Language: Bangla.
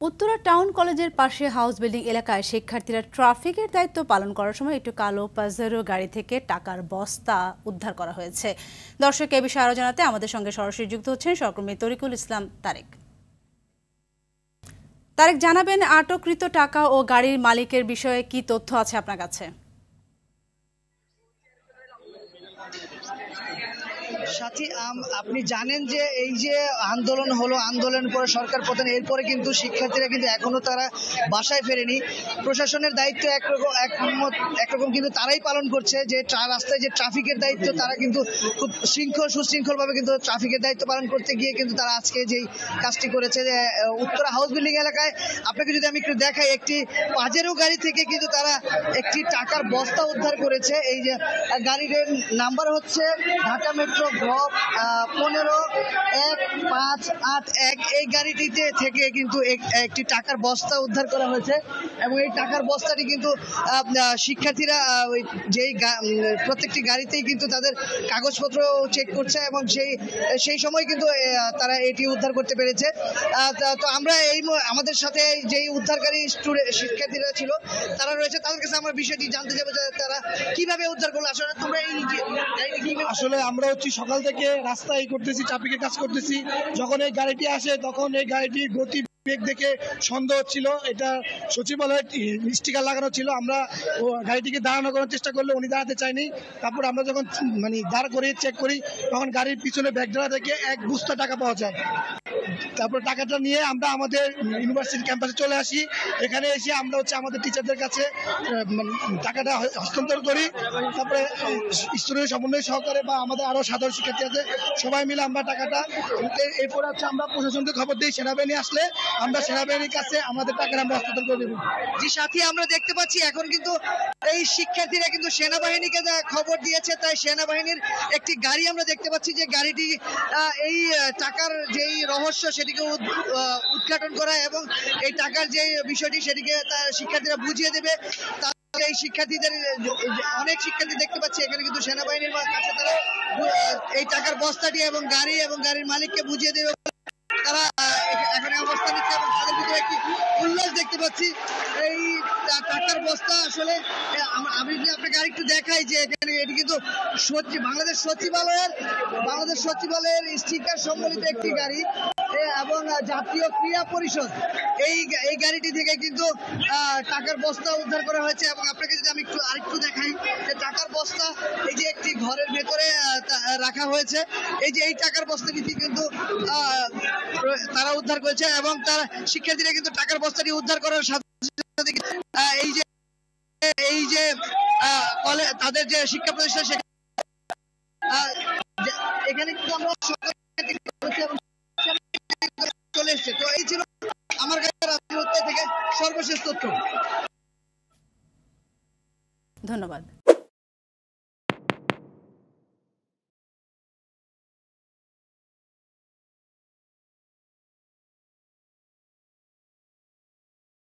উত্তরা টাউন কলেজের পাশে হাউস বিল্ডিং এলাকায় শিক্ষার্থীরা ট্রাফিকের দায়িত্ব পালন করার সময় একটু কালো পাজেরো গাড়ি থেকে টাকার বস্তা উদ্ধার করা হয়েছে। দর্শক, এ বিষয়ে আরো জানাতে আমাদের সঙ্গে সরাসরি যুক্ত হচ্ছেন সহকর্মী তরিকুল ইসলাম তারেক। জানাবেন, আটককৃত টাকা ও গাড়ির মালিকের বিষয়ে কি তথ্য আছে আপনার কাছে? সাথী, আপনি জানেন যে এই যে আন্দোলন হলো, আন্দোলন করে সরকার পতন, এরপরে কিন্তু শিক্ষার্থীরা কিন্তু এখনো তারা বাসায় ফেরেনি। প্রশাসনের দায়িত্ব একরকম কিন্তু তারাই পালন করছে, যে রাস্তায় যে ট্রাফিকের দায়িত্ব তারা কিন্তু খুব সুশৃঙ্খলভাবে কিন্তু ট্রাফিকের দায়িত্ব পালন করতে গিয়ে কিন্তু তারা আজকে যেই কাজটি করেছে, যে উত্তরা হাউস বিল্ডিং এলাকায় আপনাকে যদি আমি একটু দেখাই, একটি পাজেরো গাড়ি থেকে কিন্তু তারা একটি টাকার বস্তা উদ্ধার করেছে। এই যে গাড়ির নাম্বার হচ্ছে ঢাকা মেট্রো 15-1581। এই গাড়িটিতে থেকে কিন্তু একটি টাকার বস্তা উদ্ধার করা হয়েছে এবং এই টাকার বস্তাটি কিন্তু শিক্ষার্থীরা প্রত্যেকটি গাড়িতেই কিন্তু তাদের কাগজপত্র চেক করছে এবং সেই সময় কিন্তু তারা এটি উদ্ধার করতে পেরেছে। তো আমরা আমাদের সাথে যেই উদ্ধারকারী শিক্ষার্থীরা ছিল তারা রয়েছে, তাদের কাছে আমরা বিষয়টি জানতে যাবো যে তারা কিভাবে উদ্ধার করলো। আসলে আমরা হচ্ছে সকাল থেকে রাস্তায় করতেছি, ট্রাফিকের কাজ করতেছি। যখন এই গাড়িটি আসে তখন এই গাড়িটির গতি বেগ দেখে সন্দেহ হচ্ছিল, এটা সচিবালয়ের স্টিকার লাগানো ছিল। আমরা গাড়িটিকে দাঁড়ানো করার চেষ্টা করলে উনি দাঁড়াতে চাইনি। তারপর আমরা যখন দাঁড় করে চেক করি তখন গাড়ির পিছনে ব্যাগডালা থেকে এক বস্তা টাকা পাওয়া যায়। তারপর টাকাটা নিয়ে আমরা আমাদের ইউনিভার্সিটি ক্যাম্পাসে চলে আসি। এখানে এসে আমরা আমাদের টিচারদের কাছে টাকাটা হস্তান্তর করি। তারপরে স্টুডেন্ট সমন্বয় সহকারে বা আমাদের আরো সাধারণ শিক্ষার্থী আছে, সবাই মিলে আমরা টাকাটা এরপর আমরা প্রশাসনকে খবর দিই। সেনাবাহিনী আসলে আমরা সেনাবাহিনীর কাছে আমাদের টাকা আমরা হস্তান্তর করে দেবো। যে সাথী, আমরা দেখতে পাচ্ছি এখন কিন্তু এই শিক্ষার্থীরা কিন্তু সেনাবাহিনীকে খবর দিয়েছে, তাই সেনাবাহিনীর একটি গাড়ি আমরা দেখতে পাচ্ছি, যে গাড়িটি এই টাকার যেই রহস্য সেটিকে উদ্ঘাটন করা এবং এই টাকার যে বিষয়টি সেটিকে শিক্ষার্থীরা বুঝিয়ে দেবে। এই শিক্ষার্থীদের অনেক শিক্ষার্থী দেখতে পাচ্ছি এখানে কিন্তু সেনাবাহিনীর কাছে তারা এই টাকার বস্তাটি এবং গাড়ির মালিককে বুঝিয়ে দেবে তারা এখানে অবস্থান নিচ্ছে এবং তাদের ভিতরে একটি উল্লাস দেখতে পাচ্ছি। এই টাকার বস্তা আসলে আমি যদি আপনাকে আরেকটু দেখাই, যে এখানে এটি কিন্তু বাংলাদেশ সচিবালয়ের স্টিকার সম্বলিত একটি গাড়ি এবং জাতীয় ক্রীড়া পরিষদ এই গাড়িটি থেকে কিন্তু টাকার বস্তা উদ্ধার করা হয়েছে। এবং আপনাকে যদি আমি আরেকটু দেখাই, যে টাকার বস্তা এই যে একটি ঘরের ভেতরে রাখা হয়েছে, এই টাকার বস্তাটি কিন্তু তারা উদ্ধার করেছে এবং তারা শিক্ষার্থীরা কিন্তু টাকার বস্তাটি উদ্ধার করার সাথে সাথে এই যে তাদের যে শিক্ষা প্রতিষ্ঠান এখানে কিন্তু আমরা চলে এসছে। তো এই ছিল আমার কাছে রাজনীতি থেকে সর্বশেষ তথ্য। ধন্যবাদ।